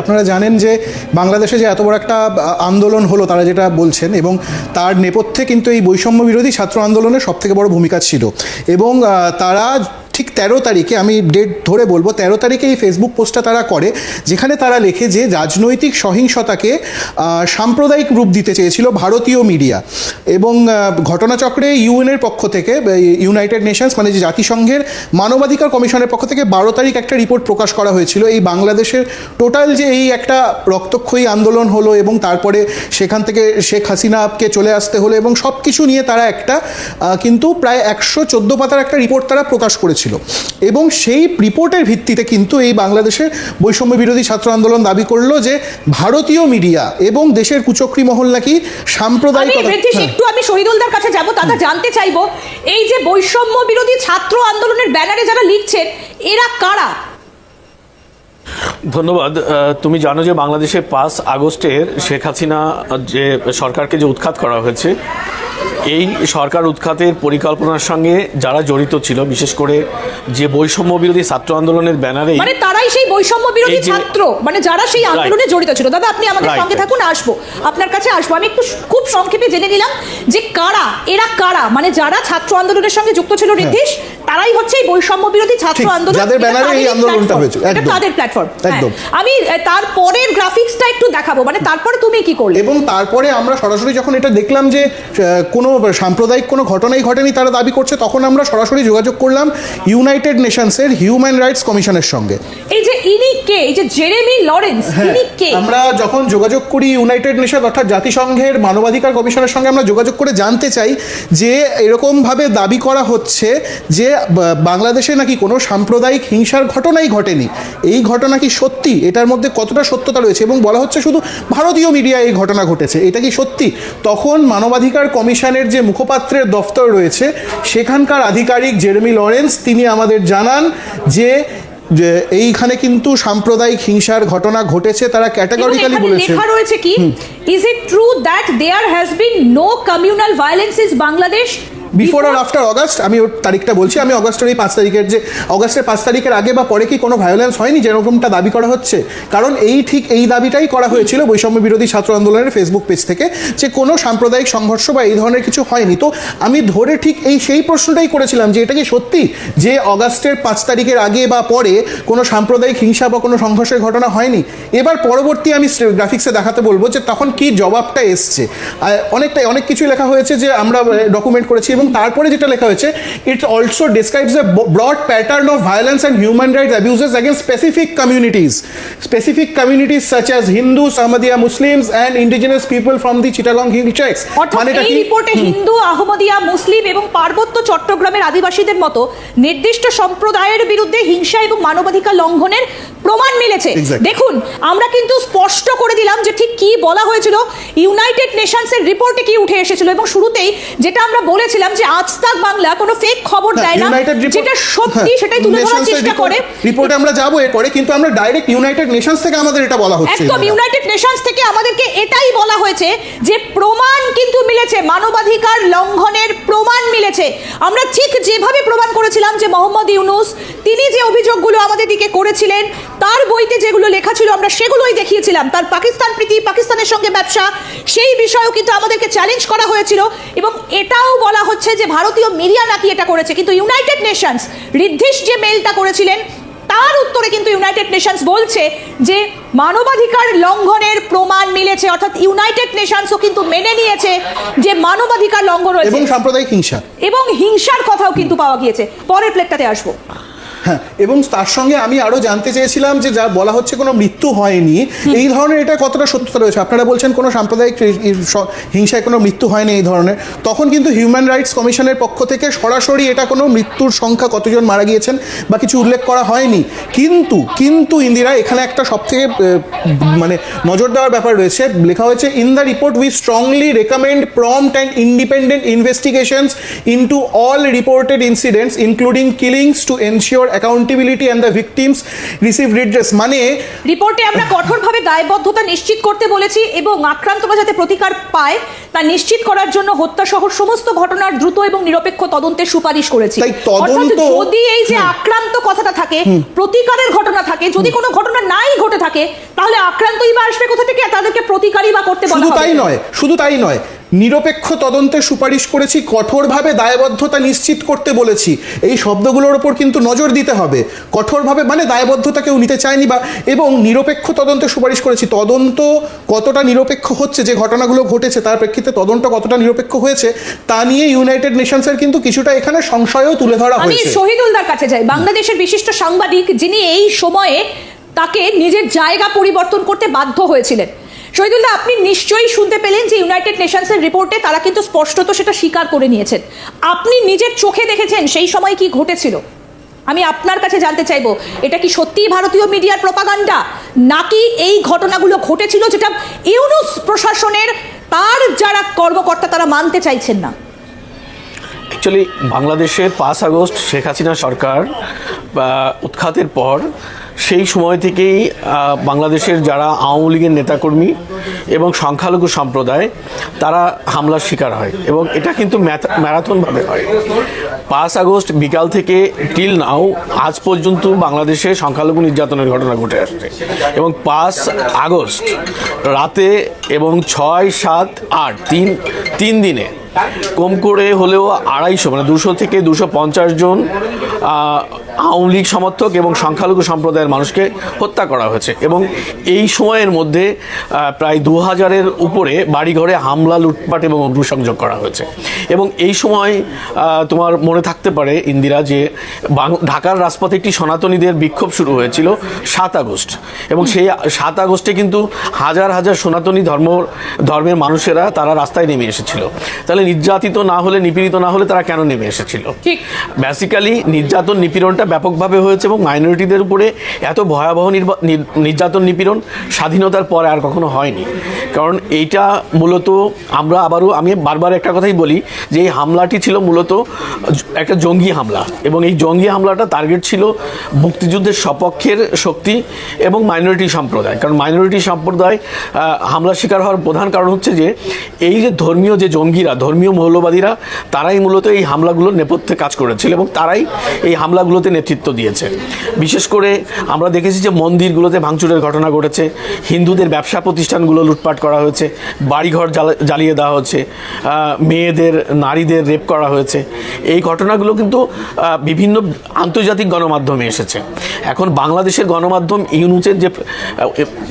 আপনারা জানেন যে বাংলাদেশে যে এত বড় একটা আন্দোলন হলো তারা যেটা বলছেন, এবং তার নেপথ্যে কিন্তু এই বৈষম্য বিরোধী ছাত্র আন্দোলনের সবথেকে বড় ভূমিকা ছিল। এবং তারা ঠিক 13 তারিখে, আমি ডেট ধরে বলবো, 13 তারিখে এই ফেসবুক পোস্টটা তারা করে, যেখানে তারা লেখে যে রাজনৈতিক সহিংসতাকে সাম্প্রদায়িক রূপ দিতে চেয়েছিল ভারতীয় মিডিয়া। এবং ঘটনাচক্রে ইউএনের পক্ষ থেকে, ইউনাইটেড নেশনস মানে যে জাতিসংঘের মানবাধিকার কমিশনের পক্ষ থেকে 12 তারিখ একটা রিপোর্ট প্রকাশ করা হয়েছিল এই বাংলাদেশের টোটাল যে এই একটা রক্তক্ষয়ী আন্দোলন হলো এবং তারপরে সেখান থেকে শেখ হাসিনাকে চলে আসতে হলো এবং সব কিছু নিয়ে তারা একটা কিন্তু প্রায় 114 পাতার একটা রিপোর্ট তারা প্রকাশ করেছিল। এবং সেই রিপোর্টের ভিত্তিতে কিন্তু এই বাংলাদেশের বৈষম্য বিরোধী ছাত্র আন্দোলন দাবি করলো যে ভারতীয় মিডিয়া এবং দেশের কুচক্রী মহল নাকি সাম্প্রদায়িক। একটু আমি শহীদুলদার কাছে যাব, দাদা জানতে চাইবো এই যে বৈষম্য বিরোধী ছাত্র আন্দোলনের ব্যানারে যারা লিখছেন এরা কারা? ধন্যবাদ। তুমি জানো যে বাংলাদেশে 5 আগস্টের শেখ হাসিনা যে সরকারকে যে উৎখাত করা হয়েছে, এই সরকার উৎখাতের পরিকল্পনার সঙ্গে যারা জড়িত ছিল, বিশেষ করে যে বৈষম্য বিরোধী ছাত্র আন্দোলনের ব্যানারে, মানে তারাই সেই বৈষম্য বিরোধী ছাত্র, মানে যারা সেই আন্দোলনে জড়িত ছিল। দাদা আপনি আমাদের সঙ্গে থাকুন, আসবো আপনার কাছে আসবো। আমি একটু খুব সংক্ষেপে জেনে নিলাম যে কারা এরা, কারা মানে যারা ছাত্র আন্দোলনের সঙ্গে যুক্ত ছিল ঋদ্ধিশ, তারাই হচ্ছে এই বৈষম্য বিরোধী ছাত্র আন্দোলন, যাদের ব্যানারে এই আন্দোলনটা হয়েছে, এটা তাদের প্ল্যাটফর্ম। একদম। আমি তারপরের গ্রাফিক্সটা একটু দেখাবো, মানে তারপরে তুমি কি করলে। এবং তারপরে আমরা সরাসরি যখন এটা দেখলাম যে কোনো সাম্প্রদায়িক কোনো ঘটনাই ঘটেনি তারা দাবি করছে, তখন আমরা সরাসরি যোগাযোগ করলাম ইউনাইটেড নেশনসের হিউম্যান রাইটস কমিশনের সঙ্গে। এই যে ইনি কে, এই যে জেরেমি লরেন্স, ইনি কে? আমরা যখন যোগাযোগ করি ইউনাইটেড নেশন অর্থাৎ জাতিসংঘের মানবাধিকার কমিশনের সঙ্গে আমরা যোগাযোগ করে জানতে চাই যে এরকমভাবে দাবি করা হচ্ছে যে বাংলাদেশে নাকি কোনো সাম্প্রদায়িক হিংসার ঘটনাই ঘটেনি, এই ঘটনা কি সত্যি, এটার মধ্যে কতটা সত্যতা রয়েছে, এবং বলা হচ্ছে শুধু ভারতীয় মিডিয়া এই ঘটনা ঘটেছে, এটা কি সত্যি? তখন মানবাধিকার কমিশনের যে মুখপাত্রের দফতর রয়েছে সেখানকার আধিকারিক জেরেমি লরেন্স তিনি আমাদের জানান যে এইখানে কিন্তু সাম্প্রদায়িক হিংসার ঘটনা ঘটেছে। তারা ক্যাটাগরিক্যালি বলেছে, লেখা রয়েছে কি, is it true that there has been no communal violence in Bangladesh before or after August? আমি ওর তারিখটা বলছি, আমি অগাস্টের এই 5 তারিখের, যে অগাস্টের 5 তারিখের আগে বা পরে কি কোনো ভায়োলেন্স হয়নি যেরকমটা দাবি করা হচ্ছে? কারণ ঠিক এই দাবিটাই করা হয়েছিল বৈষম্য বিরোধী ছাত্র আন্দোলনের ফেসবুক পেজ থেকে, যে কোনো সাম্প্রদায়িক সংঘর্ষ বা এই ধরনের কিছু হয়নি। তো আমি ধরে ঠিক সেই প্রশ্নটাই করেছিলাম যে এটা কি সত্যি যে অগাস্টের 5 তারিখের আগে বা পরে কোনো সাম্প্রদায়িক হিংসা বা কোনো সংঘর্ষের ঘটনা হয়নি? এবার পরবর্তী আমি গ্রাফিক্সে দেখাতে বলবো যে তখন কি জবাবটা এসছে। অনেক কিছু লেখা হয়েছে যে আমরা ডকুমেন্ট করেছি, এবং তারপরে যেটা লেখা হয়েছে, it also describes a broad pattern of violence and human rights abuses against specific communities such as Hindus, Ahmadiyya Muslims and indigenous people from the Chittagong hill tribes. মানে এই রিপোর্টে হিন্দু, আহমদিয়া, মুসলিম এবং পার্বত্য চট্টগ্রামের আদিবাসীদের মতো নির্দিষ্ট সম্প্রদায়ের বিরুদ্ধে হিংসা এবং মানবাধিকার লঙ্ঘনের প্রমাণ মিলেছে। দেখুন, আমরা কিন্তু স্পষ্ট করে দিলাম যে ঠিক কি বলা হয়েছিল, ইউনাইটেড নেশনসের রিপোর্টে কি উঠে এসেছিল, এবং শুরুতেই যেটা আমরা বলেছিলাম যে আজ তাক বাংলা কোনো ফেক খবর দেয় না, যেটা সত্যি সেটাই তুলে ধরার চেষ্টা করে। রিপোর্টে আমরা যাবো এরপরে, কিন্তু আমরা ডাইরেক্ট ইউনাইটেড নেশনস থেকে আমাদের এটা বলা হচ্ছে, একদম ইউনাইটেড নেশনস থেকে আমাদেরকে এটাই বলা হয়েছে যে প্রমাণ কিন্তু মিলেছে, মানবাধিকার লঙ্ঘনের প্রমাণ মিলেছে। আমরা ঠিক যেভাবে প্রমাণ করেছিলাম যে মোহাম্মদ ইউনূস তিনি যে অভিযোগগুলো আমাদের দিকে করেছিলেন, তার বইতে যেগুলো লেখা ছিল আমরা সেগুলোই দেখিয়েছিলাম। তার পাকিস্তান প্রীতি, পাকিস্তানের সঙ্গে ব্যবসা, সেই বিষয়েও কিন্তু আমাদেরকে চ্যালেঞ্জ করা হয়েছিল, এবং এটাও বলা হচ্ছে যে ভারতীয় মিডিয়া নাকি এটা করেছে। কিন্তু ইউনাইটেড নেশনস, ঋদ্ধিশ যে মেইলটা করেছিলেন তার উত্তরে কিন্তু ইউনাইটেড নেশনস বলছে যে মানবাধিকার লঙ্ঘনের প্রমাণ মিলেছে, অর্থাৎ ইউনাইটেড নেশনসও কিন্তু মেনে নিয়েছে যে মানবাধিকার লঙ্ঘন হয়েছে এবং সাম্প্রদায়িক হিংসা এবং হিংসার কথাও কিন্তু পাওয়া গিয়েছে। পরের প্লেটটাতে আসবো। হ্যাঁ, এবং তার সঙ্গে আমি আরও জানতে চেয়েছিলাম যে যা বলা হচ্ছে কোনো মৃত্যু হয়নি, এই ধরনের এটা কতটা সত্যতা রয়েছে? আপনারা বলছেন কোনো সাম্প্রদায়িক হিংসায় কোনো মৃত্যু হয়নি এই ধরনের, তখন কিন্তু হিউম্যান রাইটস কমিশনের পক্ষ থেকে সরাসরি এটা কোনো মৃত্যুর সংখ্যা কতজন মারা গিয়েছেন বা কিছু উল্লেখ করা হয়নি। কিন্তু ইন্দিরা, এখানে একটা সবথেকে মানে নজর দেওয়ার ব্যাপার রয়েছে। লেখা হয়েছে, in the report we strongly recommend prompt and independent investigations into all reported incidents including killings to ensure accountability and the victims receive redress. মানে রিপোর্টে আমরা কঠোরভাবে দায়বদ্ধতা নিশ্চিত করতে বলেছি এবং আক্রান্তরা যাতে প্রতিকার পায় তা নিশ্চিত করার জন্য হত্যা সহ সমস্ত ঘটনার দ্রুত এবং নিরপেক্ষ তদন্তের সুপারিশ করেছি। তাই তদন্ত যদি এই যে আক্রান্ত কথাটা থাকে, প্রতিকারের ঘটনা থাকে, যদি কোনো ঘটনা নাই ঘটে থাকে, তাহলে আক্রান্তই বা আসবে কোথা থেকে? তাদেরকে প্রতিকারই বা করতে বলা হবে। শুধু তাই নয়, নিরপেক্ষ তদন্তের সুপারিশ করেছি, কঠোরভাবে দায়বদ্ধতা নিশ্চিত করতে বলেছি। এই শব্দগুলোর ওপর কিন্তু নজর দিতে হবে। কঠোরভাবে মানে দায়বদ্ধতা কেউ নিতে চায়নি বা, এবং নিরপেক্ষ তদন্তের সুপারিশ করেছি। তদন্ত কতটা নিরপেক্ষ হচ্ছে, যে ঘটনাগুলো ঘটেছে তার প্রেক্ষিতে তদন্ত কতটা নিরপেক্ষ হয়েছে তা নিয়ে ইউনাইটেড নেশনসের কিন্তু কিছুটা এখানে সংশয়ও তুলে ধরা আমি হয়েছে। শহীদুলদার কাছে যাই, বাংলাদেশের বিশিষ্ট সাংবাদিক, যিনি এই সময়ে তাকে নিজের জায়গা পরিবর্তন করতে বাধ্য হয়েছিলেন। শহীদুল্লাহ, আপনি নিশ্চয়ই শুনতে পেলেন যে ইউনাইটেড নেশনসের রিপোর্টে তারা কিন্তু স্পষ্টত সেটা স্বীকার করে নিয়েছেন। আপনি নিজের চোখে দেখেছেন সেই সময় কি ঘটেছিল। আমি আপনার কাছে জানতে চাইবো, এটা কি সত্যিই ভারতীয় মিডিয়ার প্রপাগান্ডা, নাকি এই ঘটনাগুলো ঘটেছিল যেটা ইউনুস প্রশাসনের তার যারা কর্মকর্তা তারা মানতে চাইছেন না? অ্যাকচুয়ালি বাংলাদেশে 5 আগস্ট শেখ হাসিনা সরকার উৎখাতের পর সেই সময় থেকেই বাংলাদেশের যারা আওয়ামী লীগের নেতাকর্মী এবং সংখ্যালঘু সম্প্রদায় তারা হামলার শিকার হয়, এবং এটা কিন্তু ম্যারাথনভাবে হয়। 5 আগস্ট বিকাল থেকে টিল নাও আজ পর্যন্ত বাংলাদেশে সংখ্যালঘু নির্যাতনের ঘটনা ঘটে আসছে, এবং 5 আগস্ট রাতে এবং 6, 7, 8 তিন দিনে কম করে হলেও 250 মানে 200 থেকে 250 জন আওয়ামী লীগ সমর্থক এবং সংখ্যালঘু সম্প্রদায়ের মানুষকে হত্যা করা হয়েছে, এবং এই সময়ের মধ্যে প্রায় 2000-এর উপরে বাড়িঘরে হামলা, লুটপাট এবং অগ্নিসংযোগ করা হয়েছে। এবং এই সময় তোমার মনে থাকতে পারে ইন্দিরা, যে ঢাকার রাজপথে একটি সনাতনীদের বিক্ষোভ শুরু হয়েছিল 7 আগস্ট, এবং সেই 7 আগস্টে কিন্তু হাজার হাজার সনাতনী ধর্মের মানুষেরা তারা রাস্তায় নেমে এসেছিল। তাহলে নির্যাতিত না হলে, নিপীড়িত না হলে তারা কেন নেমে এসেছিল? বেসিক্যালি নির্যাতন নিপীড়নটা ব্যাপকভাবে হয়েছে, এবং মাইনরিটিদের উপরে এত ভয়াবহ নির্যাতন নিপীড়ন স্বাধীনতার পরে আর কখনো হয়নি। কারণ এইটা মূলত আমি বারবার একটা কথাই বলি, যে এই হামলাটি ছিল মূলত একটা জঙ্গি হামলা, এবং এই জঙ্গি হামলাটা টার্গেট ছিল মুক্তিযুদ্ধের সপক্ষের শক্তি এবং মাইনরিটি সম্প্রদায়। কারণ মাইনরিটি সম্প্রদায় হামলার শিকার হওয়ার প্রধান কারণ হচ্ছে যে এই যে ধর্মীয় যে জঙ্গিরা, ধর্মীয় মৌলবাদীরা, তারাই মূলত এই হামলাগুলোর নেপথ্যে কাজ করেছিল, এবং তারাই এই হামলাগুলোতে নেতৃত্ব দিয়েছে। বিশেষ করে আমরা দেখেছি যে মন্দিরগুলোতে ভাঙচুরের ঘটনা ঘটেছে, হিন্দুদের ব্যবসা প্রতিষ্ঠানগুলো লুটপাট করা হয়েছে, বাড়িঘর জ্বালিয়ে দেওয়া হচ্ছে, মেয়েদের, নারীদের রেপ করা হয়েছে। এই ঘটনাগুলো কিন্তু বিভিন্ন আন্তর্জাতিক গণমাধ্যমে এসেছে। এখন বাংলাদেশের গণমাধ্যম ইউনুসের যে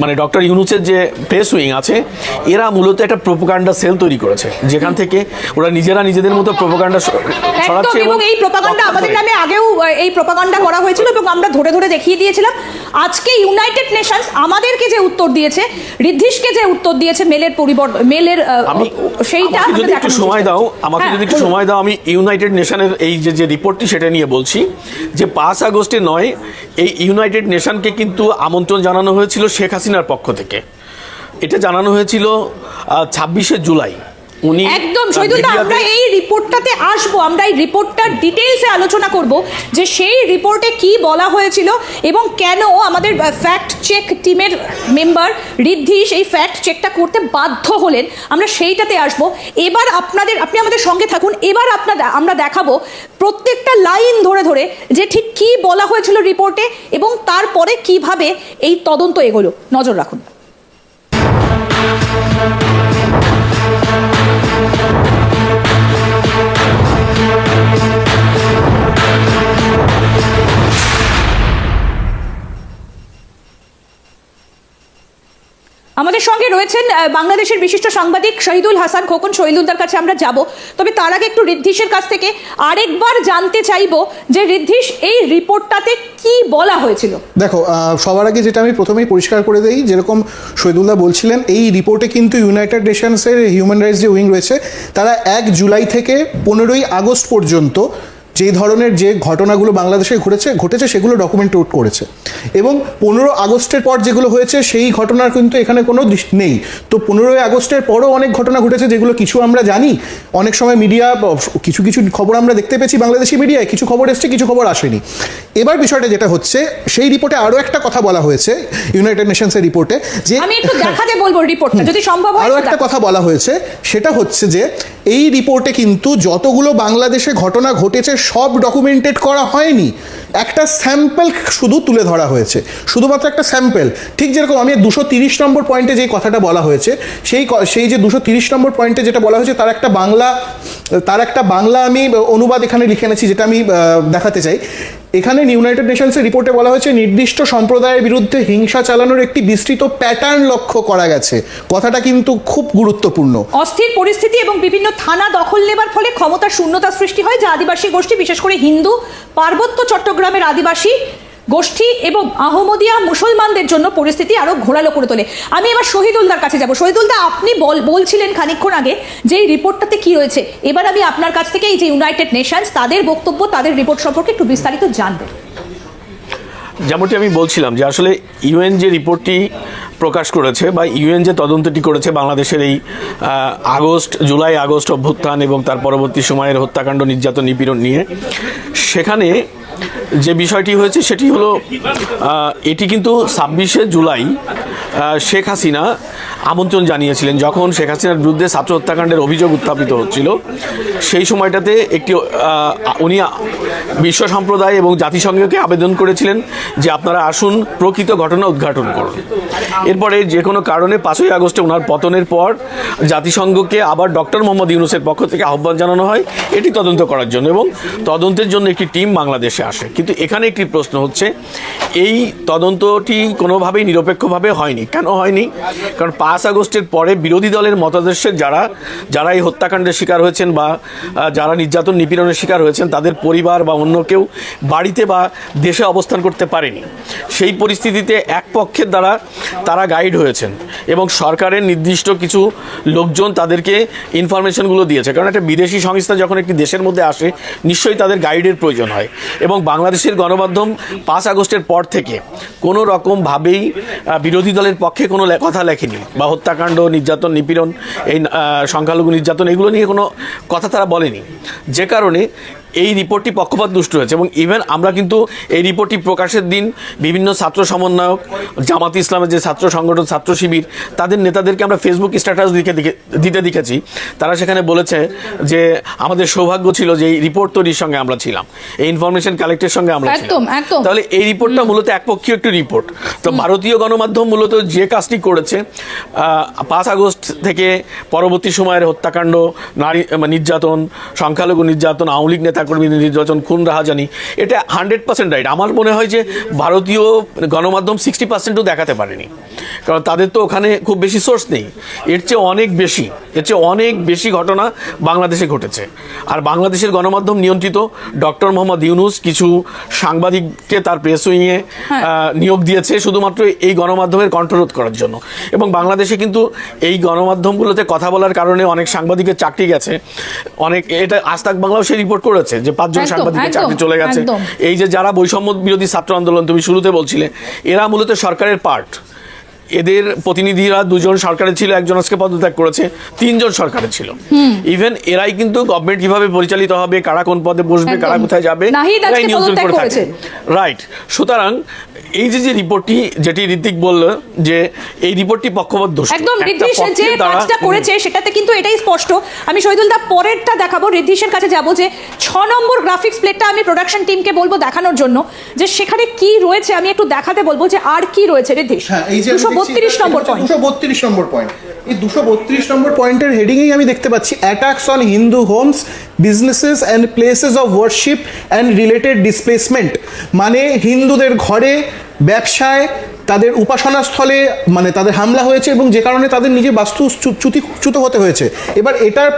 মানে ডক্টর ইউনুসের যে প্রেস উইং আছে, এরা মূলত একটা প্রোপাগান্ডা সেল তৈরি করেছে, যেখান থেকে ওরা নিজেদের মতো প্রোপাগান্ডা ছড়াচ্ছে। এবং এই প্রোপাগান্ডা আমাদের নামে আগেও এই প্রোপাগান্ডা করা হয়েছিল, এবং আমরা ধরে ধরে দেখিয়ে দিয়েছিলাম। আজকে ইউনাইটেড নেশনস আমাদেরকে যে উত্তর দিয়েছে, ঋদ্ধিশকে যে উত্তর দিয়েছে মেলের সেইটা যদি একটু সময় দাও, আমি ইউনাইটেড নেশনের এই যে রিপোর্টটি সেটা নিয়ে বলছি, যে 5 আগস্টে নয়, এই ইউনাইটেড নেশনকে কিন্তু আমন্ত্রণ জানানো হয়েছিল শেখ হাসিনার পক্ষ থেকে। এটা জানানো হয়েছিল 26শে জুলাই। একদম শহীদুল্লাহ, আমরা এই রিপোর্টটাতে আসবো, আমরা এই রিপোর্টটার ডিটেইলসে আলোচনা করব, যে সেই রিপোর্টে কি বলা হয়েছিল এবং কেন আমাদের ফ্যাক্ট চেক টিমের মেম্বার ঋদ্ধিশ এই ফ্যাক্ট চেকটা করতে বাধ্য হলেন। আমরা সেইটাতে আসবো। এবার আপনি আমাদের সঙ্গে থাকুন। এবার আমরা দেখাবো প্রত্যেকটা লাইন ধরে ধরে যে ঠিক কি বলা হয়েছিল রিপোর্টে, এবং তারপরে কিভাবে এই তদন্ত এগোলো। নজর রাখুন। আমাদের সঙ্গে রয়েছেন বাংলাদেশের বিশিষ্ট সাংবাদিক শহীদুল হাসান খোকন। শহীদুলদার কাছে আমরা যাব, তবে তার আগে একটু ঋদ্ধিশের কাছ থেকে আরেকবার জানতে চাইবো যে ঋদ্ধিশ, এই রিপোর্টটাতে কি বলা হয়েছিল। দেখো, সবার আগে যেটা আমি প্রথমেই পরিষ্কার করে দিই, যেরকম শহীদুল্লাহ বলছিলেন, এই রিপোর্টে কিন্তু ইউনাইটেড নেশনসের হিউম্যান রাইটস যে উইং রয়েছে, তারা 1 জুলাই থেকে 15ই আগস্ট পর্যন্ত যেই ধরনের যে ঘটনাগুলো বাংলাদেশে ঘটেছে সেগুলো ডকুমেন্ট করেছে, এবং 15 আগস্টের পর যেগুলো হয়েছে সেই ঘটনার কিন্তু এখানে কোনো নেই। তো 15 আগস্টের পরও অনেক ঘটনা ঘটেছে যেগুলো কিছু আমরা জানি, অনেক সময় মিডিয়া কিছু কিছু খবর আমরা দেখতে পেয়েছি বাংলাদেশি মিডিয়ায়, কিছু খবর এসছে কিছু খবর আসেনি। এবার বিষয়টা যেটা হচ্ছে, সেই রিপোর্টে আরও একটা কথা বলা হয়েছে, ইউনাইটেড নেশনসের রিপোর্টে, যে আমি একটু দেখাতে বলবো রিপোর্টটা যদি সম্ভব হয়। আরও একটা কথা বলা হয়েছে, সেটা হচ্ছে যে এই রিপোর্টে কিন্তু যতগুলো বাংলাদেশে ঘটনা ঘটেছে সব ডকুমেন্টেড করা হয়নি, একটা স্যাম্পল শুধু তুলে ধরা হয়েছে, শুধুমাত্র একটা স্যাম্পল। ঠিক যেরকম আমি 230 নম্বর পয়েন্টে যে কথাটা বলা হয়েছে, সেই যে 230 নম্বর পয়েন্টে যেটা বলা হয়েছে তার একটা বাংলা আমি অনুবাদ এখানে লিখে এনেছি, যেটা আমি দেখাতে চাই। এখানে ইউনাইটেড নেশনসের রিপোর্টে বলা হয়েছে নির্দিষ্ট সম্প্রদায়ের বিরুদ্ধে হিংসা চালানোর একটি বিস্তৃত প্যাটার্ন লক্ষ্য করা গেছে। কথাটা কিন্তু খুব গুরুত্বপূর্ণ। অস্থির পরিস্থিতি এবং বিভিন্ন থানা দখল নেবার ফলে ক্ষমতার শূন্যতা সৃষ্টি হয়, যা আদিবাসী গোষ্ঠী, বিশেষ করে হিন্দু, পার্বত্য চট্টগ্রামের আদিবাসী গোষ্ঠী এবং আহমদিয়া মুসলমানদের জন্য পরিস্থিতি আরো ঘোরালো করে তোলে। আমি এবার শহীদুলদার কাছে যাব। শহীদুলদা, আপনি বলছিলেন খানিকক্ষণ আগে যে এই রিপোর্টটাতে কি রয়েছে, এবার আমি আপনার কাছ থেকে এই যে ইউনাইটেড নেশনস তাদের বক্তব্য, তাদের রিপোর্ট সম্পর্কে একটু বিস্তারিত জানবো। যেমনটি আমি বলছিলাম যে আসলে ইউএন যে রিপোর্টটি প্রকাশ করেছে বা ইউএন যে তদন্তটি করেছে বাংলাদেশের এই জুলাই আগস্ট অভ্যুত্থান এবং তার পরবর্তী সময়ের হত্যাকাণ্ড, নির্যাতন, নিপীড়ন নিয়ে, সেখানে যে বিষয়টি হয়েছে সেটি হলো এটি কিন্তু 26শে জুলাই শেখ হাসিনা আমন্ত্রণ জানিয়েছিলেন, যখন শেখ হাসিনার বিরুদ্ধে ছাত্র হত্যাকাণ্ডের অভিযোগ উত্থাপিত হচ্ছিল। সেই সময়টাতে উনি বিশ্ব সম্প্রদায় এবং জাতিসংঘকে আবেদন করেছিলেন যে আপনারা আসুন, প্রকৃত ঘটনা উদ্ঘাটন করুন। এরপরে যে কোনো কারণে 5ই আগস্টে ওনার পতনের পর জাতিসংঘকে আবার ডক্টর মোহাম্মদ ইউনূসের পক্ষ থেকে আহ্বান জানানো হয় এটি তদন্ত করার জন্য, এবং তদন্তের জন্য একটি টিম বাংলাদেশে আসে। কিন্তু এখানে একটি প্রশ্ন হচ্ছে, এই তদন্তটি কোনোভাবেই নিরপেক্ষভাবে হয়নি। কেন হয়নি? কারণ 5 আগস্টের পরে বিরোধী দলের মতাদর্শের যারা এই হত্যাকাণ্ডের শিকার হয়েছেন বা যারা নির্যাতন নিপীড়নের শিকার হয়েছেন, তাদের পরিবার বা অন্য কেউ বাড়িতে বা দেশে অবস্থান করতে পারেনি। সেই পরিস্থিতিতে এক পক্ষের দ্বারা তারা গাইড হয়েছেন এবং সরকারের নির্দিষ্ট কিছু লোকজন তাদেরকে ইনফরমেশনগুলো দিয়েছে। কারণ একটা বিদেশি সংস্থা যখন একটি দেশের মধ্যে আসে, নিশ্চয়ই তাদের গাইডের প্রয়োজন হয়। এবং বাংলাদেশের গণমাধ্যম 5 আগস্টের পর থেকে কোনো রকমভাবেই বিরোধী দলের পক্ষে কোনো কথা লেখেনি, বা হত্যাকাণ্ড, নির্যাতন, নিপীড়ন, এই সংখ্যালঘু নির্যাতন, এগুলো নিয়ে কোনো কথা তারা বলেনি। যে কারণে এই রিপোর্টটি পক্ষপাত দুষ্ট হয়েছে। এবং ইভেন আমরা কিন্তু এই রিপোর্টটি প্রকাশের দিন বিভিন্ন ছাত্র সমন্বয়ক, জামাত ইসলামের যে ছাত্র সংগঠন, ছাত্র শিবির, তাদের নেতাদেরকে আমরা ফেসবুক স্ট্যাটাস দিতে দেখেছি। তারা সেখানে বলেছে যে আমাদের সৌভাগ্য ছিল যে এই রিপোর্ট তৈরির সঙ্গে আমরা ছিলাম, এই ইনফরমেশন কালেক্টের সঙ্গে আমরা ছিলাম। তাহলে এই রিপোর্টটা মূলত একপক্ষীয় একটি রিপোর্ট। তো ভারতীয় গণমাধ্যম মূলত যে কাজটি করেছে, 5 আগস্ট থেকে পরবর্তী সময়ের হত্যাকাণ্ড, নারী নির্যাতন, সংখ্যালঘু নির্যাতন, আওয়ামী লীগ নেতাকর্মী নির্যাতন, খুন, রাহাজানি, এটা 100% রাইট। আমার মনে হয় যে ভারতীয় গণমাধ্যম 60%ও দেখাতে পারেনি, কারণ তাদের তো ওখানে খুব বেশি সোর্স নেই। এর চেয়ে অনেক বেশি ঘটনা বাংলাদেশে ঘটেছে। আর বাংলাদেশের গণমাধ্যম নিয়ন্ত্রিত, ডক্টর মোহাম্মদ ইউনূস কিছু সাংবাদিককে তার প্রেস উইংয়ে নিয়োগ দিয়েছে শুধুমাত্র এই গণমাধ্যমের কণ্ঠরোধ করার জন্য। এবং বাংলাদেশে কিন্তু এই গণমাধ্যমগুলোতে কথা বলার কারণে অনেক সাংবাদিকের চাকরি গেছে। এটা আজ তাক বাংলাও সেই রিপোর্ট করেছে যে 5 জন সাংবাদিকের চাকরি চলে গেছে। এই যে যারা বৈষম্য বিরোধী ছাত্র আন্দোলন, তুমি শুরুতে বলছিলে, এরা মূলত সরকারের পার্ট। এদের প্রতিনিধিরা 2 জন সরকারে ছিল, একজন আজকে পদত্যাগ করেছে, 3 জন সরকারে ছিল। ইভেন এরাই কিন্তু গভর্নমেন্ট কিভাবে পরিচালিত হবে, কারা কোন পদে বসবে, কারা কোথায় যাবে, এরাই নিয়ন্ত্রণ করে থাকে। রাইট। সুতরাং এই যে রিপোর্টটি, যেটি ঋত্বিক বলল যে এই রিপোর্টটি পক্ষপাত দুষ্ট, একদম ঋদ্ধিশের যে কাজটা করেছে সেটাতে কিন্তু এটাই স্পষ্ট। আমি শহীদুলদা পরেরটা দেখাবো, ঋদ্ধিশের কাছে যাব যে 6 নম্বর গ্রাফিক্স প্লেটটা আমি প্রোডাকশন টিমকে বলবো দেখানোর জন্য, যে সেখানে কি রয়েছে আমি একটু দেখাতে বলবো যে আর কি রয়েছে। Riddhish, 232 number point. 232 number point. এই 232 নম্বর পয়েন্টের হেডিংয়েই আমি দেখতে পাচ্ছি attacks on Hindu homes, businesses and places of worship and related displacement. মানে হিন্দুদের ঘরে, ব্যবসায়, তাদের উপাসনাস্থলে মানে তাদের হামলা হয়েছে এবং যে কারণে তাদের নিজে বাস্তুচ্যুত হতে হয়েছে। এবার এটার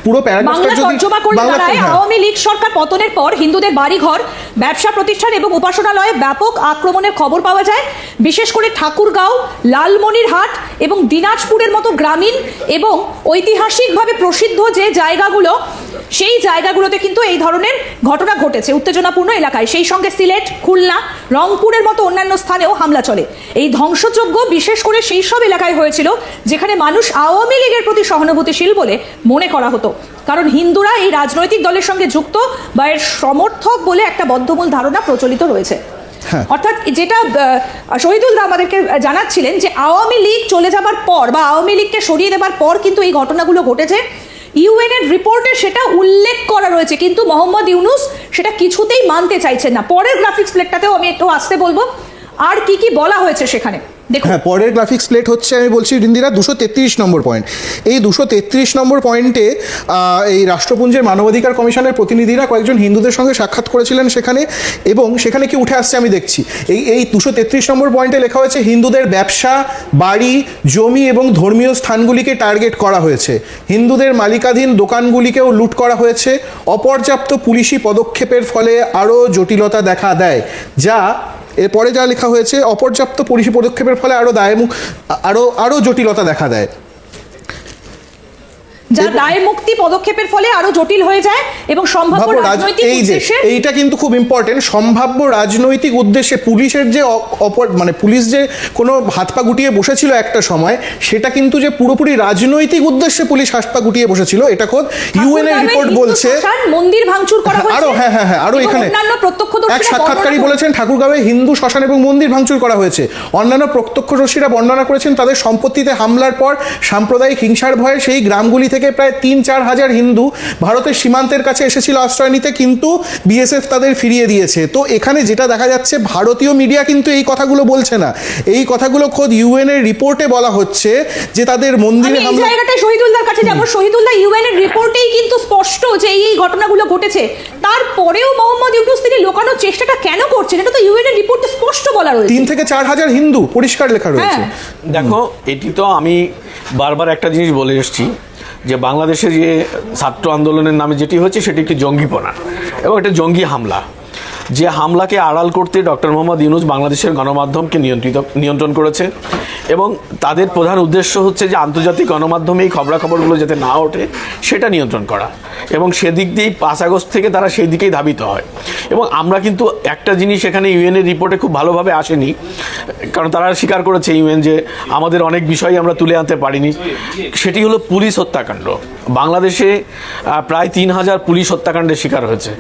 পুরো প্যারাগ্রাফটা যদি আওয়ামী লীগ সরকার পতনের পর হিন্দুদের বাড়িঘর, ব্যবসা প্রতিষ্ঠান এবং উপাসনালয়ে ব্যাপক আক্রমণের খবর পাওয়া যায়। বিশেষ করে ঠাকুরগাঁও, লালমনিরহাট এবং দিনাজপুরের মতো গ্রামীণ এবং ঐতিহাসিকভাবে প্রসিদ্ধ যে জায়গাগুলো সেই জায়গাগুলোতে কিন্তু এই ধরনের ঘটনা ঘটেছে উত্তেজনাপূর্ণ এলাকায়। সেই সঙ্গে সিলেট, খুলনা, রংপুরের মতো অন্যান্য স্থানেও হামলা চলে। এই ধ্বংসযজ্ঞ বিশেষ করে সেই সব এলাকায় হয়েছিল যেখানে মানুষ আওয়ামী লীগের প্রতি সহানুভূতিশীল বলে মনে করা হতো, কারণ হিন্দুরা এই রাজনৈতিক দলের সঙ্গে যুক্ত বা এর সমর্থক বলে একটা বদ্ধমূল ধারণা প্রচলিত রয়েছে। অর্থাৎ যেটা শহীদুল্লাহ আমাদেরকে জানাচ্ছিলেন যে আওয়ামী লীগ চলে যাবার পর বা আওয়ামী লীগকে সরিয়ে দেবার পর কিন্তু এই ঘটনাগুলো ঘটেছে। ইউএনের রিপোর্টে সেটা উল্লেখ করা রয়েছে, কিন্তু মোহাম্মদ ইউনূস সেটা কিছুতেই মানতে চাইছেন না। পরের গ্রাফিক্স প্লেটটাতেও আমি একটু আসতে বলবো আর কি কি বলা হয়েছে সেখানে। হ্যাঁ, পরের গ্রাফিক্স প্লেট হচ্ছে, আমি বলছি রিন্দিরা, 233 নম্বর পয়েন্ট। এই 233 নম্বর পয়েন্টে এই রাষ্ট্রপুঞ্জের মানবাধিকার কমিশনের প্রতিনিধিরা কয়েকজন হিন্দুদের সঙ্গে সাক্ষাৎ করেছিলেন সেখানে, এবং সেখানে কি উঠে আসছে আমি দেখছি। এই 233 নম্বর পয়েন্টে লেখা হয়েছে হিন্দুদের ব্যবসা, বাড়ি, জমি এবং ধর্মীয় স্থানগুলিকে টার্গেট করা হয়েছে, হিন্দুদের মালিকাধীন দোকানগুলিকেও লুট করা হয়েছে, অপর্যাপ্ত পুলিশি পদক্ষেপের ফলে আরও জটিলতা দেখা দেয়, যা এরপরে যা লেখা হয়েছে, অপর্যাপ্ত পুলিশি পদক্ষেপের ফলে আরো জটিলতা দেখা দেয়, যা দায় মুক্তি পদক্ষেপের ফলে আরো জটিল হয়ে যায় এবং সম্ভাব্য রাজনৈতিক উদ্দেশ্যে। এইটা কিন্তু খুব ইম্পর্টেন্ট, সম্ভাব্য রাজনৈতিক উদ্দেশ্যে পুলিশের যে মানে পুলিশ যে কোনো হাত পা গুটিয়ে বসেছিল একটা সময়, সেটা কিন্তু যে পুরোপুরি রাজনৈতিক উদ্দেশ্যে পুলিশ হাত পা গুটিয়ে বসেছিল, এটা খোদ ইউএন এর রিপোর্ট বলছে। মন্দির ভাঙচুর করা হয়েছে, আরো এখানে এক সাক্ষাৎকারী বলেছেন ঠাকুরগাঁওয়ে হিন্দু শ্মশান এবং মন্দির ভাঙচুর করা হয়েছে। অন্যান্য প্রত্যক্ষদর্শীরা বর্ণনা করেছেন তাদের সম্পত্তিতে হামলার পর সাম্প্রদায়িক হিংসার ভয়ে সেই গ্রামগুলি থেকে প্রায় 3-4 হাজার হিন্দু ভারতের সীমান্তের কাছে এসেছিল আশ্রয় নিতে, কিন্তু বিএসএফ তাদের ফিরিয়ে দিয়েছে। তো এখানে যেটা দেখা যাচ্ছে, ভারতীয় মিডিয়া কিন্তু এই কথাগুলো বলছে না, এই কথাগুলো খোদ ইউএন এর রিপোর্টে বলা হচ্ছে যে তাদের মন্দিরে হামলা। এই জায়গাটায় শহীদুল্লাহর কাছে যাব। শহীদুল্লাহ, ইউএন এর রিপোর্টেই কিন্তু স্পষ্ট যে এই ঘটনাগুলো ঘটেছে, তারপরেও মোহাম্মদ ইউনূস তিনি লোকানোর চেষ্টাটা কেন করছেন? এটা তো ইউএন এর রিপোর্টে স্পষ্ট বলা রয়েছে, 3 থেকে 4 হাজার হিন্দু পরিষ্কার লেখা রয়েছে। দেখো, এটি তো আমি বারবার একটা জিনিস বলে এসেছি যে বাংলাদেশে যে ছাত্র আন্দোলনের নামে যেটি হচ্ছে সেটি একটি জঙ্গিপনা এবং একটা জঙ্গি হামলা। যে হামলাকে আড়াল করতে ডক্টর মোহাম্মদ ইউনূস বাংলাদেশের গণমাধ্যমকে নিয়ন্ত্রণ করেছে, এবং তাদের প্রধান উদ্দেশ্য হচ্ছে যে আন্তর্জাতিক গণমাধ্যমে এই খবরাখবরগুলো যাতে না ওঠে সেটা নিয়ন্ত্রণ করা, এবং সেদিক দিয়েই 5 আগস্ট থেকে তারা সেই দিকেই ধাবিত হয়। এবং আমরা কিন্তু একটা জিনিস এখানে ইউএনের রিপোর্টে খুব ভালোভাবে আসেনি, কারণ তারা স্বীকার করেছে ইউএন যে আমাদের অনেক বিষয় আমরা তুলে আনতে পারিনি, সেটি হলো পুলিশ হত্যাকাণ্ড। বাংলাদেশে প্রায় 3000 পুলিশ হত্যাকাণ্ডের শিকার হয়েছে,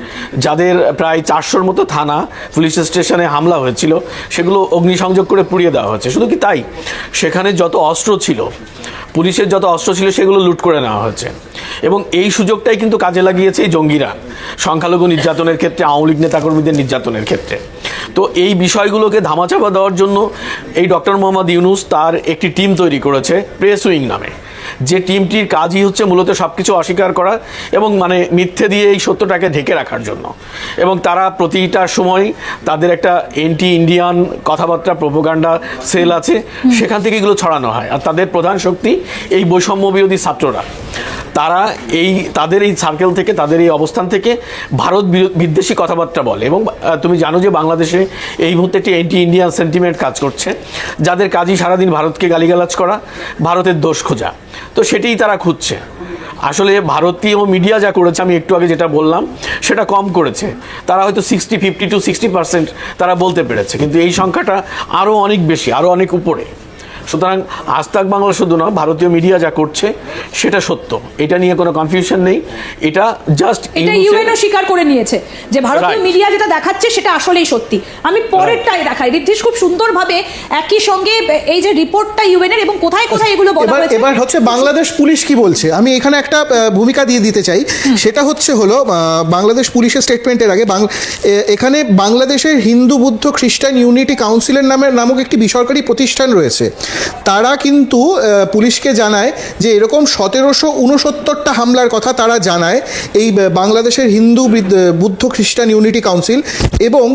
যাদের প্রায় 400-র মতো থানা পুলিশ স্টেশনে হামলা হয়েছিল, সেগুলো অগ্নিসংযোগ করে পুড়িয়ে দেওয়া হয়েছে। শুধু কি তাই, সেখানে যত অস্ত্র ছিল, পুলিশের যত অস্ত্র ছিল, সেগুলো লুট করে নেওয়া হয়েছে। এবং এই সুযোগটাই কিন্তু কাজে লাগিয়েছে এই জঙ্গিরা সংখ্যালঘু নির্যাতনের ক্ষেত্রে, আওয়ামী লীগ নেতাকর্মীদের নির্যাতনের ক্ষেত্রে। তো এই বিষয়গুলোকে ধামাচাপা দেওয়ার জন্য এই ডক্টর মোহাম্মদ ইউনূস তার একটি টিম তৈরি করেছে প্রেস উইং নামে, যে টিমটির কাজই হচ্ছে মূলত সব কিছু অস্বীকার করা এবং মানে মিথ্যে দিয়ে এই সত্যটাকে ঢেকে রাখার জন্য। এবং তারা প্রতিটা সময় তাদের একটা অ্যান্টি ইন্ডিয়ান কথাবার্তা প্রোপাগান্ডা সেল আছে, সেখান থেকে এগুলো ছড়ানো হয়। আর তাদের প্রধান শক্তি এই বৈষম্য বিরোধী ছাত্ররা। তারা তাদের এই সার্কেল থেকে, তাদের এই অবস্থান থেকে ভারত বিদ্বেষী কথাবার্তা বলে। এবং তুমি জানো যে বাংলাদেশে এই মুহূর্তে একটি অ্যান্টি ইন্ডিয়ান সেন্টিমেন্ট কাজ করছে, যাদের কাজই সারাদিন ভারতকে গালিগালাজ করা, ভারতের দোষ খোঁজা। তো সেটিই তারা খুঁজছে। আসলে ভারতীয় মিডিয়া যা করেছে, আমি একটু আগে যেটা বললাম, সেটা কম করেছে। তারা হয়তো 50 to 60% তারা বলতে পেরেছে, কিন্তু এই সংখ্যাটা আরও অনেক বেশি, আরও অনেক উপরে। সুতরাং আজ তাক বাংলা শুধু না, ভারতীয় মিডিয়া যা করছে সেটা সত্য, এটা নিয়ে কোনো কনফিউশন নেই। এটা জাস্ট ইউএনও স্বীকার করে নিয়েছে যে ভারতীয় মিডিয়া যেটা দেখাচ্ছে সেটা আসলেই সত্যি। আমি পরেরটাই দেখাই, ঋদ্ধিশ খুব সুন্দরভাবে একই সঙ্গে এই যে রিপোর্টটা ইউএনের এবং কোথায় কোথায় এগুলো বলা হয়েছে। এবার হচ্ছে বাংলাদেশ পুলিশ কি বলছে, আমি এখানে একটা ভূমিকা দিয়ে দিতে চাই। সেটা হলো বাংলাদেশ পুলিশের স্টেটমেন্টের আগে এখানে বাংলাদেশের হিন্দু বুদ্ধ খ্রিস্টান ইউনিটি কাউন্সিলের নামক একটি বেসরকারি প্রতিষ্ঠান রয়েছে। তারা কিন্তু পুলিশকে জানায় যে এরকম 1769টা হামলার কথা তারা জানায় এই বাংলাদেশের হিন্দু বুদ্ধ খ্রিস্টান ইউনিটি কাউন্সিল। এবং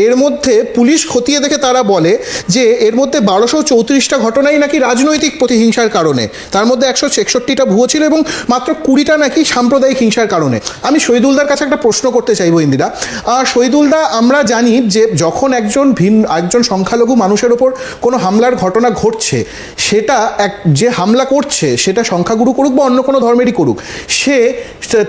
এর মধ্যে পুলিশ খতিয়ে দেখে তারা বলে যে এর মধ্যে 1234টা ঘটনাই নাকি রাজনৈতিক প্রতিহিংসার কারণে, তার মধ্যে 161টা ভুয়ো ছিল এবং মাত্র 20টা নাকি সাম্প্রদায়িক হিংসার কারণে। আমি শহীদুলদার কাছে একটা প্রশ্ন করতে চাইবো ইন্দিরা। শহীদুলদা, আমরা জানি যে যখন একজন সংখ্যালঘু মানুষের ওপর কোনো হামলার ঘটনা ঘটছে সেটা যে হামলা করছে সেটা সংখ্যাগুরু করুক বা অন্য কোনো ধর্মেরই করুক,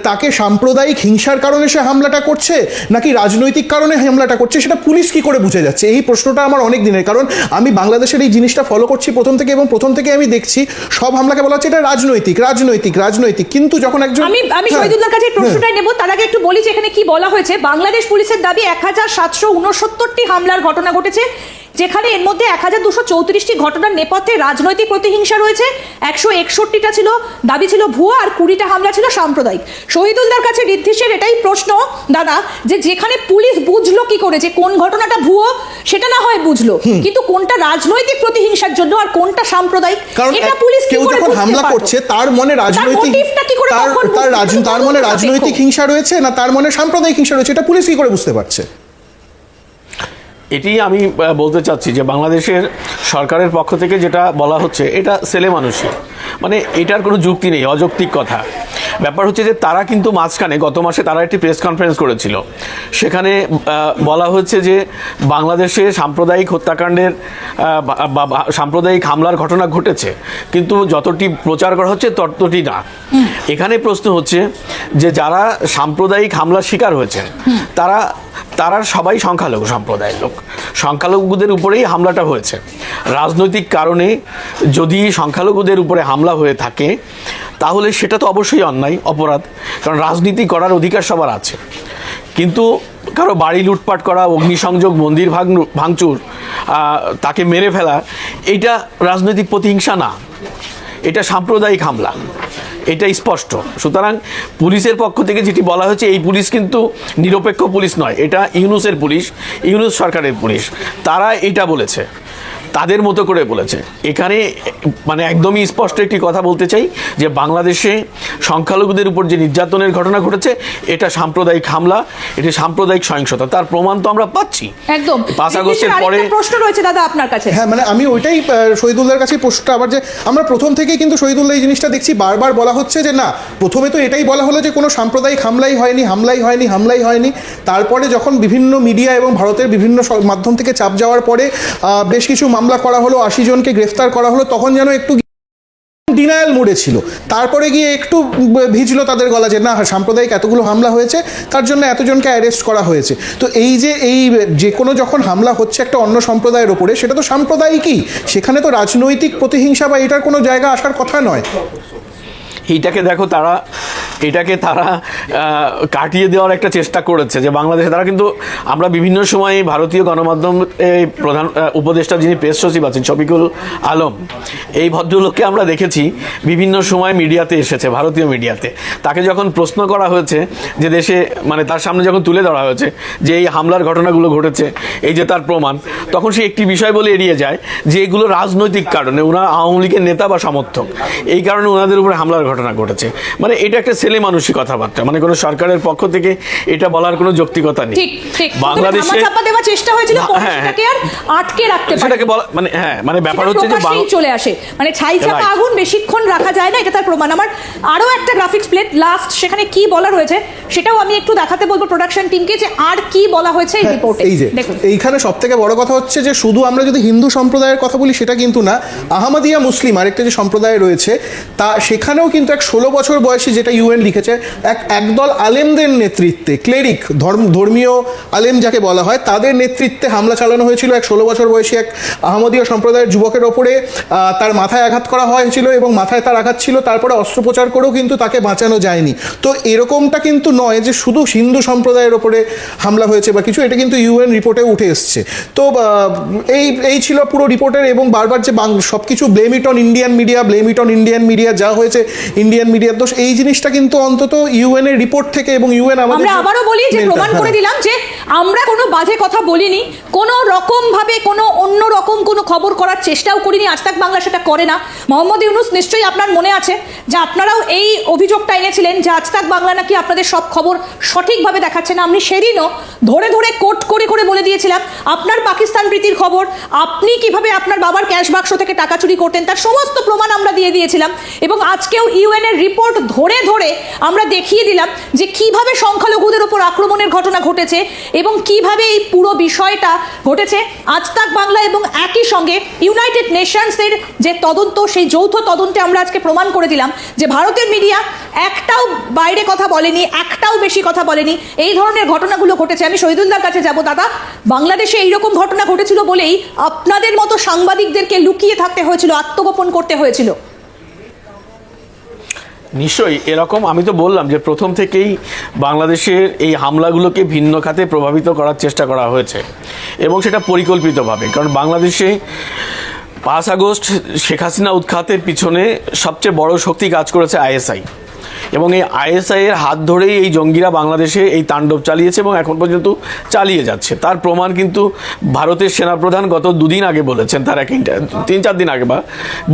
তাকে সাম্প্রদায়িক হিংসার কারণে সে হামলাটা করছে নাকি রাজনৈতিক কারণে হামলাটা করছে, সেটা পুলিশ কি করে বুঝে যাচ্ছে? এই প্রশ্নটা আমার অনেক দিনের, কারণ আমি বাংলাদেশের এই জিনিসটা ফলো করছি প্রথম থেকে, এবং প্রথম থেকে আমি দেখছি সব হামলাকে বলা হচ্ছে এটা রাজনৈতিক রাজনৈতিক রাজনৈতিক, কিন্তু যখন একজন আমি শহীদুল্লাহর কাছে প্রশ্নটাই নেব, তার আগে একটু বলি যে এখানে কি বলা হয়েছে। বাংলাদেশ পুলিশের দাবি 1769টি হামলার ঘটনা ঘটেছে, যেখানে এর মধ্যে 1234টি ঘটনার নেপথ্যে রাজনৈতিক প্রতিহিংসা রয়েছে, 161টা ছিল দাবি ছিল ভুয়া, আর 20টা হামলা ছিল সাম্প্রদায়িক। শহীদুল্লাহর কাছে ঋদ্ধিশের এটাই প্রশ্ন দাদা, যে যেখানে পুলিশ বুঝলো কি করে যে কোন ঘটনাটা ভুয়ো, সেটা না হয় বুঝলো, কিন্তু কোনটা রাজনৈতিক প্রতিহিংসার জন্য আর কোনটা সাম্প্রদায়িক, এটা পুলিশ কি করে যখন হামলা করছে তার মনে রাজনৈতিক তার মনে রাজনৈতিক হিংসা রয়েছে না তার মনে সাম্প্রদায়িক হিংসা রয়েছে, এটা পুলিশ কি করে বুঝতে পারছে? এটি আমি বলতে চাচ্ছি যে বাংলাদেশের সরকারের পক্ষ থেকে যেটা বলা হচ্ছে এটা ছেলে মানুষই, মানে এটার কোনো যুক্তি নেই, অযৌক্তিক কথা। ব্যাপার হচ্ছে যে তারা কিন্তু মাঝখানে গত মাসে তারা একটি প্রেস কনফারেন্স করেছিল, সেখানে বলা হচ্ছে যে বাংলাদেশে সাম্প্রদায়িক হত্যাকাণ্ডের বা সাম্প্রদায়িক হামলার ঘটনা ঘটেছে, কিন্তু যতটি প্রচার করা হচ্ছে ততটি না। এখানে প্রশ্ন হচ্ছে যে যারা সাম্প্রদায়িক হামলার শিকার হয়েছেন তারা সবাই সংখ্যালঘু সম্প্রদায়ের লোক, সংখ্যালঘুদের উপরেই হামলাটা হয়েছে। রাজনৈতিক কারণে যদি সংখ্যালঘুদের উপরে হামলা হয়ে থাকে তাহলে সেটা তো অবশ্যই অন্যায়, অপরাধ, কারণ রাজনীতি করার অধিকার সবার আছে। কিন্তু কারো বাড়ি লুটপাট করা, অগ্নিসংযোগ, মন্দির ভাঙচুর, তাকে মেরে ফেলা, এটা রাজনৈতিক প্রতিহিংসা না, এটা সাম্প্রদায়িক হামলা, এটা স্পষ্ট। সুতরাং পুলিশের পক্ষ থেকে যেটি বলা হয়েছে, এই পুলিশ কিন্তু নিরপেক্ষ পুলিশ নয়, এটা ইউনূসের পুলিশ, ইউনূস সরকারের পুলিশ, তারা এটা বলেছে, তাদের মতো করে বলেছে। এখানে মানে একদমই স্পষ্ট একটি কথা বলতে চাই যে বাংলাদেশে সংখ্যালঘুদের উপর যে নির্যাতনের ঘটনা ঘটেছে এটা সাম্প্রদায়িক হামলা, এটা সাম্প্রদায়িক সহিংসতা, তার প্রমাণ তো আমরা পাচ্ছি। একদম 5 আগস্টের পরে প্রশ্ন রয়েছে দাদা আপনার কাছে। হ্যাঁ, মানে আমি ওইটাই শহীদুল্লাহর কাছে প্রশ্নটা আবার, যে আমরা প্রথম থেকেই কিন্তু শহীদুল্লাহ এই জিনিসটা দেখছি বারবার বলা হচ্ছে যে না, প্রথমে তো এটাই বলা হলো যে কোনো সাম্প্রদায়িক হামলাই হয়নি, তারপরে যখন বিভিন্ন মিডিয়া এবং ভারতের বিভিন্ন মাধ্যম থেকে চাপ যাওয়ার পরে বেশ কিছু মামলা করা হলো, 80 জনকে গ্রেফতার করা হলো, তখন যেন একটু ডিনায়াল মোডে ছিল, তারপরে গিয়ে একটু ভিজলো তাদের গলা যে না সাম্প্রদায়িক এতগুলো হামলা হয়েছে, তার জন্য এতজনকে অ্যারেস্ট করা হয়েছে। তো যে কোনো যখন হামলা হচ্ছে একটা অন্য সম্প্রদায়ের ওপরে, সেটা তো সাম্প্রদায়িকই, সেখানে তো রাজনৈতিক প্রতিহিংসা বা এটার কোনো জায়গা আসার কথা নয়। এটাকে তারা কাটিয়ে দেওয়ার একটা চেষ্টা করেছে যে বাংলাদেশে তারা কিন্তু, আমরা বিভিন্ন সময় ভারতীয় গণমাধ্যম প্রধান উপদেষ্টা যিনি প্রেস সচিব আছেন শফিকুল আলম, এই ভদ্রলোককে আমরা দেখেছি বিভিন্ন সময় মিডিয়াতে এসেছে, ভারতীয় মিডিয়াতে। তাকে যখন প্রশ্ন করা হয়েছে যে দেশে, মানে তার সামনে যখন তুলে ধরা হয়েছে যে এই হামলার ঘটনাগুলো ঘটেছে, এই যে তার প্রমাণ, তখন সে একটি বিষয় বলে এড়িয়ে যায় যে এগুলো রাজনৈতিক কারণে, ওনারা আওয়ামী লীগের নেতা বা সমর্থক, এই কারণে ওনাদের উপরে হামলার ঘটনা ঘটেছে। মানে এটা একটা ছেলে মানুষই কথাবার্তা, মানে কোনো সরকারের পক্ষ থেকে এটা বলার কোনো যৌক্তিকতা নেই। বাংলাদেশে চেষ্টা হয়েছিল আটকে রাখতে, সেটাকে বলা মানে ব্যাপার হচ্ছে যে চলে আসে, মানে ছাইচাপা আগুন বেশিক্ষণ রাখা যায় না, এটা তার প্রমাণ। আমার আরো একটা গ্রাফিক্স প্লেট লাস্ট, সেখানে কি বলা রয়েছে সেটাও আমি একটু দেখাতে বলবো প্রোডাকশন টিমকে, যে আর কি বলা হয়েছে এই রিপোর্টে। এই যে এইখানে সবথেকে বড় কথা হচ্ছে যে শুধু আমরা যদি হিন্দু সম্প্রদায়ের কথা বলি সেটা কিন্তু না, আহমদিয়া মুসলিম আরেকটা যে সম্প্রদায় রয়েছে, তা সেখানেও কিন্তু এক 16 বছর বয়সী, যেটা ইউএন লিখেছে, একদল আলেমদের নেতৃত্বে, ক্লেরিক ধর্মীয় আলেম যাকে বলা হয়, তাদের নেতৃত্বে হামলা চালানো হয়েছিল এক 16 বছর বয়সী এক আহমদীয় সম্প্রদায়ের যুবকের ওপরে। তার মাথায় আঘাত করা হয়েছিল এবং মাথায় তার আঘাত ছিল, তারপরে অস্ত্রোপচার করেও কিন্তু তাকে বাঁচানো যায়নি। তো এরকমটা কিন্তু নয় যে শুধু হিন্দু সম্প্রদায়ের ওপরে হামলা হয়েছে বা কিছু, এটা কিন্তু ইউএন রিপোর্টে উঠে এসছে। তো এই ছিল পুরো রিপোর্টের, এবং বারবার যে সব কিছু blame it on Indian media, যা হয়েছে ইন্ডিয়ান মিডিয়ার দোষ, এই জিনিসটা কিন্তু অন্তত ইউএন এর রিপোর্ট থেকে, এবং ইউএন আমাদের, আমরা আবারও বলি যে প্রমাণ করে দিলাম যে আমরা কোনো বাজে কথা বলিনি, কোনো রকম ভাবে কোনো অন্য রকম কোনো খবর করার চেষ্টাও করিনি, আজ তাক বাংলা সেটা করে না। মোহাম্মদ ইউনূস, নিশ্চয়ই আপনার মনে আছে যে আপনারাও এই অভিযোগটা এনেছিলেন যে আজ তাক বাংলা নাকি আপনাদের সব খবর সঠিকভাবে দেখাচ্ছে না। আমি সেদিনও ধরে কোট করে বলে দিয়েছিলাম আপনার পাকিস্তান প্রীতির খবর, আপনি কিভাবে আপনার বাবার ক্যাশ বাক্স থেকে টাকা চুরি করতেন, তার সমস্ত প্রমাণ আমরা দিয়ে দিয়েছিলাম। এবং আজকেও ইউএন এর রিপোর্ট ধরে আমরা দেখিয়ে দিলাম যে কিভাবে সংখ্যালঘুদের উপর আক্রমণের ঘটনা ঘটেছে এবং কিভাবে এই পুরো বিষয়টা ঘটেছে। আজ তাক বাংলা এবং একই সঙ্গে ইউনাইটেড নেশনসের যে তদন্ত, সেই যৌথ তদন্তে আমরা আজকে প্রমাণ করে দিলাম যে ভারতের মিডিয়া একটাও বাইরে কথা বলেনি, একটাও বেশি কথা বলেনি। এই ধরনের ঘটনাগুলো ঘটেছে। আমি শহীদুল্লাহর কাছে যাব। দাদা, বাংলাদেশে এইরকম ঘটনা ঘটেছিল বলেই আপনাদের মতো সাংবাদিকদেরকে লুকিয়ে থাকতে হয়েছিল, আত্মগোপন করতে হয়েছিল। নিশ্চয়ই এরকম, আমি তো বললাম যে প্রথম থেকেই বাংলাদেশের এই হামলাগুলোকে ভিন্ন খাতে প্রভাবিত করার চেষ্টা করা হয়েছে এবং সেটা পরিকল্পিতভাবে। কারণ বাংলাদেশে 5 আগস্ট শেখ হাসিনা উৎখাতের পিছনে সবচেয়ে বড় শক্তি কাজ করেছে আইএসআই, এবং এই আইএসআই এর হাত ধরেই এই জঙ্গিরা বাংলাদেশে এই তাণ্ডব চালিয়েছে এবং এখন পর্যন্ত চালিয়ে যাচ্ছে। তার প্রমাণ কিন্তু ভারতের সেনাপ্রধান গত 2 দিন আগে বলেছেন, তার একটা 3-4 দিন আগে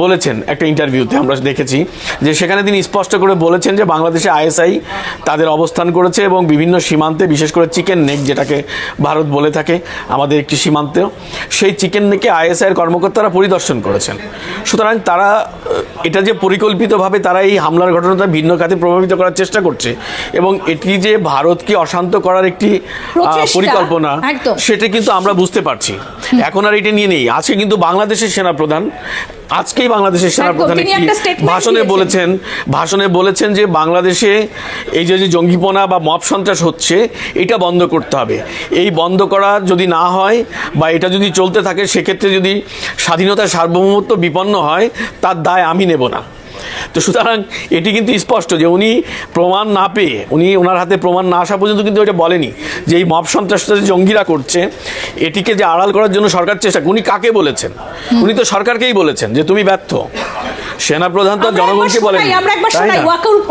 বলেছেন একটা ইন্টারভিউতে, আমরা দেখেছি যে সেখানে তিনি স্পষ্ট করে বলেছেন যে বাংলাদেশে আইএসআই তাদের অবস্থান করেছে এবং বিভিন্ন সীমান্তে, বিশেষ করে চিকেন নেক যেটাকে ভারত বলে থাকে আমাদের একটি সীমান্তেও, সেই চিকেন নেকে আইএসআই এর কর্মকর্তারা পরিদর্শন করেছেন। সুতরাং তারা এটা যে পরিকল্পিতভাবে তারা এই হামলার ঘটনাটা ভিন্ন খাতে প্রভাবিত করার চেষ্টা করছে এবং এটি যে ভারতকে অশান্ত করার একটি পরিকল্পনা, সেটা কিন্তু আমরা বুঝতে পারছি। এখন আর এটা নিয়ে নেই। আজকে কিন্তু বাংলাদেশের সেনাপ্রধান, আজকেই বাংলাদেশের সেনাপ্রধান একটি ভাষণে বলেছেন যে বাংলাদেশে এই যে জঙ্গিপনা বা মব সন্ত্রাস হচ্ছে, এটা বন্ধ করতে হবে। এই বন্ধ করা যদি না হয় বা এটা যদি চলতে থাকে, সেক্ষেত্রে যদি স্বাধীনতার সার্বভৌমত্ব বিপন্ন হয়, তার দায় আমি নেব না। তো সুতরাং এটি কিন্তু স্পষ্ট যে উনি প্রমাণ না পেয়ে, ওনার হাতে প্রমাণ না আসা পর্যন্ত কিন্তু এটা বলেনি যে এই মব সন্ত্রাসটা যে জঙ্গিরা করছে, এটিকে যে আড়াল করার জন্য সরকার চেষ্টা। উনি কাকে বলেছেন? উনি তো সরকারকেই বলেছেন যে তুমি ব্যর্থ। সেনাপ্রধান তো জনগণকে বলেন। আমরা একবার শোনাই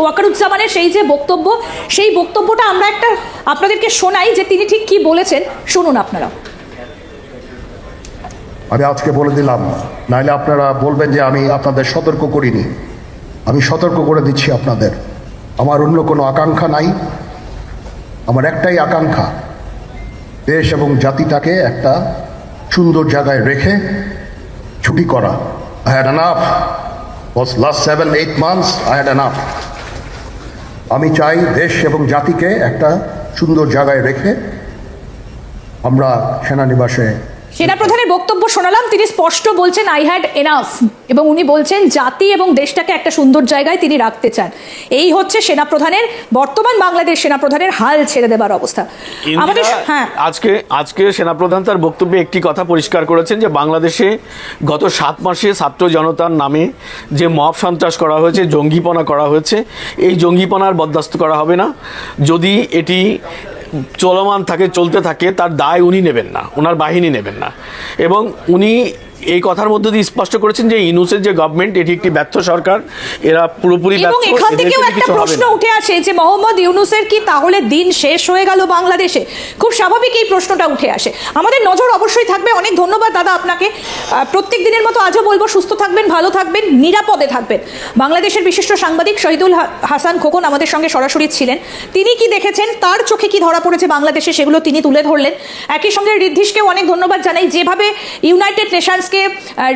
ওয়াকারুজ্জামানের সেই যে বক্তব্য, সেই বক্তব্যটা আমরা একটা আপনাদেরকে শোনাই যে তিনি ঠিক কি বলেছেন। শুনুন আপনারা। আমি আজকে বলে দিলাম, নাইলে আপনারা বলবেন যে আমি আপনাদের সতর্ক করিনি। আমি সতর্ক করে দিচ্ছি আপনাদের। আমার অন্য কোনো আকাঙ্ক্ষা নাই। আমার একটাই আকাঙ্ক্ষা, দেশ এবং জাতিটাকে একটা সুন্দর জায়গায় রেখে ছুটি করা। I had enough. Was last 7-8 months I had enough. আমি চাই দেশ এবং জাতিকে একটা সুন্দর জায়গায় রেখে আমরা সেনানিবাসে। সেনাপ্রধানের বক্তব্য শোনালাম। তিনি স্পষ্ট বলছেন আই হ্যাড এনাফ, এবং উনি বলছেন জাতি এবং দেশটাকে একটা সুন্দর জায়গায় তিনি রাখতে চান। এই হচ্ছে সেনাপ্রধানের, বর্তমান বাংলাদেশ সেনাপ্রধানের হাল ছেড়ে দেবার অবস্থা। আমাদের আজকে সেনাপ্রধান তার বক্তব্যে একটি কথা পরিষ্কার করেছেন যে বাংলাদেশে গত 7 মাসে ছাত্র জনতার নামে যে মব সন্ত্রাস করা হয়েছে, জঙ্গিপনা করা হয়েছে, এই জঙ্গিপনার বরদাস্ত করা হবে না। যদি এটি চলমান থাকে, চলতে থাকে, তার দায় উনি নেবেন না, ওনার বাহিনী নেবেন না। এবং উনি এই কথার মধ্যে দিয়ে স্পষ্ট করেছেন যে ইউনূসের যে গভর্নমেন্ট, এটি একটি ব্যর্থ সরকার, এরা পুরোপুরি ব্যর্থ। এবং এখান থেকেও একটা প্রশ্ন উঠে আসে যে মোহাম্মদ ইউনূসের কি তাহলে দিন শেষ হয়ে গেল বাংলাদেশে? খুব স্বাভাবিক এই প্রশ্নটা উঠে আসে। আমাদের নজর অবশ্যই থাকবে। অনেক ধন্যবাদ দাদা আপনাকে। প্রত্যেক দিনের মতো আজও বলবো, সুস্থ থাকবেন, ভালো থাকবেন, নিরাপদে থাকবেন। বাংলাদেশের বিশিষ্ট সাংবাদিক শহীদুল হাসান খোকন আমাদের সঙ্গে সরাসরি ছিলেন। তিনি কি দেখেছেন, তার চোখে কি ধরা পড়েছে বাংলাদেশে, সেগুলো তিনি তুলে ধরলেন। একই সঙ্গে ঋদ্ধিশকেও অনেক ধন্যবাদ জানাই, যেভাবে ইউনাইটেড নেশনস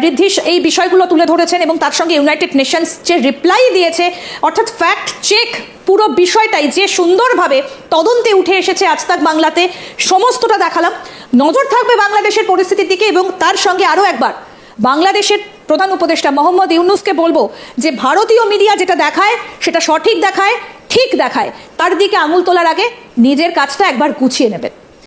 ঋদ্ধিশ এই বিষয়গুলো তুলে ধরেছেন এবং তার সঙ্গে ইউনাইটেড নেশনস যে রিপ্লাই দিয়েছে, অর্থাৎ ফ্যাক্ট চেক পুরো বিষয়টাই যে সুন্দরভাবে তদন্তে উঠে এসেছে আজ তাক বাংলাতে, সমস্তটা দেখালাম। নজর থাকবে বাংলাদেশের পরিস্থিতির দিকে। এবং তার সঙ্গে আরও একবার বাংলাদেশের প্রধান উপদেষ্টা মোহাম্মদ ইউনূসকে বলবো যে ভারতীয় মিডিয়া যেটা দেখায় সেটা সঠিক দেখায়, ঠিক দেখায়। তার দিকে আঙুল তোলার আগে নিজের কাজটা একবার গুছিয়ে নেবেন।